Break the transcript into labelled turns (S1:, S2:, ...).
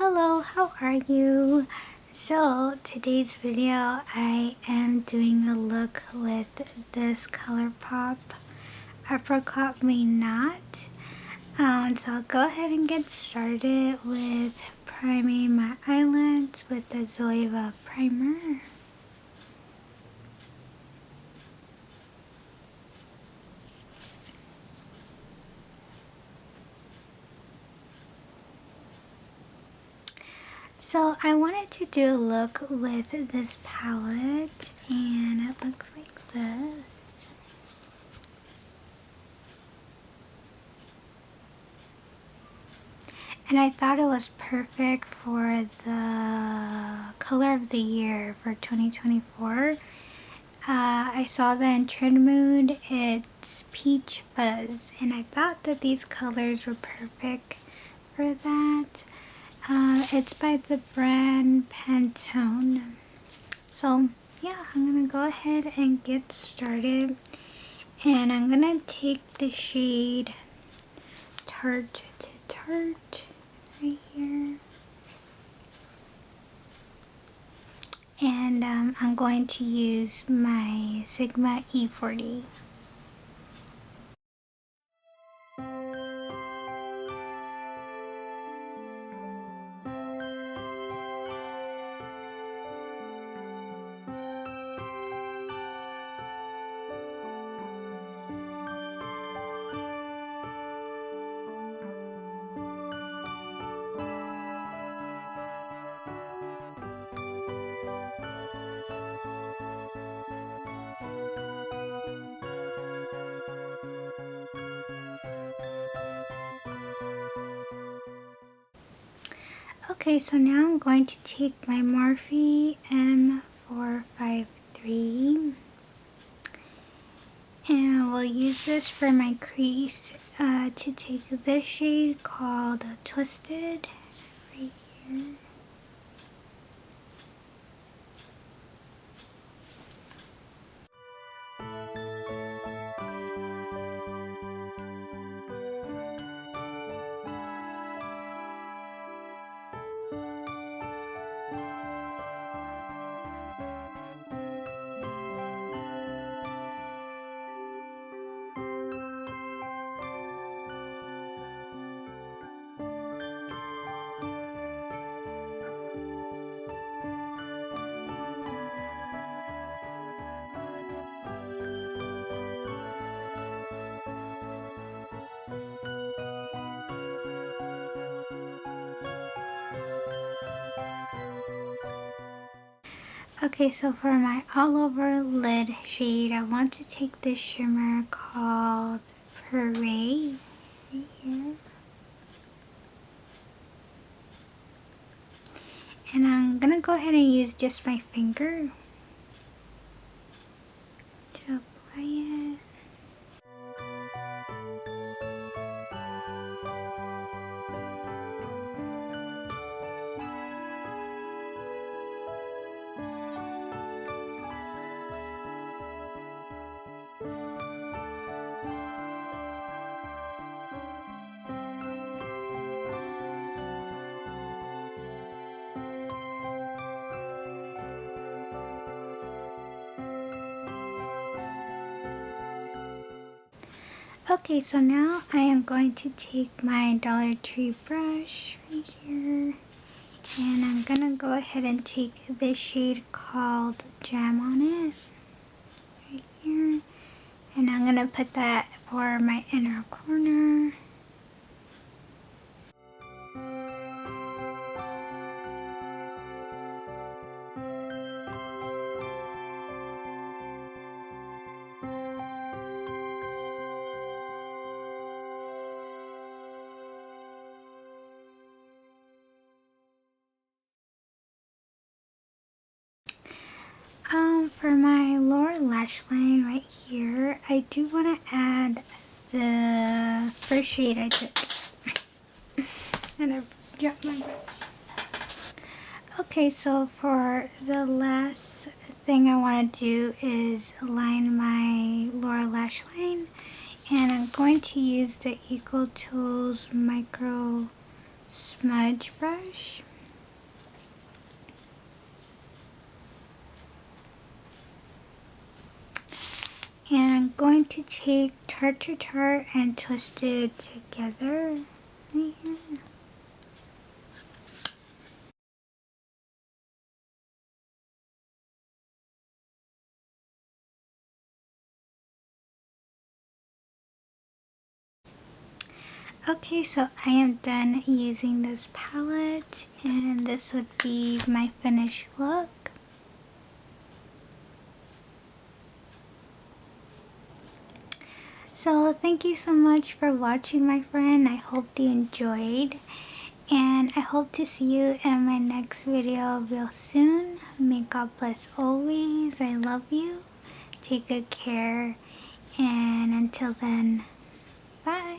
S1: Hello, how are you? So today's video I am doing a look with this Colourpop apricot may not. So I'll go ahead and get started with priming my eyelids with the Zoeva primer. So I wanted to do a look with this palette, and it looks like this. And I thought it was perfect for the color of the year for 2024. I saw that in Trend Mood, it's Peach Fuzz, and I thought that these colors were perfect for that. It's by the brand Pantone. So yeah, I'm gonna go ahead and get started, and I'm gonna take the shade Tart to Tart right here, and I'm going to use my Sigma E40. Okay, so now I'm going to take my Morphe M453, and we'll use this for my crease to take this shade called Twisted right here. Okay, so for my all over lid shade, I want to take this shimmer called Parade right here. And I'm gonna go ahead and use just my finger to apply it. Okay, so now I am going to take my Dollar Tree brush right here, and I'm gonna go ahead and take this shade called Jam on it right here, and I'm gonna put that for my inner corner. For my lower lash line right here, I do want to add the first shade I took. And I dropped my brush. Okay, so for the last thing I want to do is align my lower lash line, and I'm going to use the Eco Tools Micro Smudge brush. And I'm going to take Tarte and twist it together right here. Okay, so I am done using this palette, and this would be my finished look. So thank you so much for watching, my friend. I hope you enjoyed, and I hope to see you in my next video real soon. May God bless always. I love you. Take good care, and until then, bye.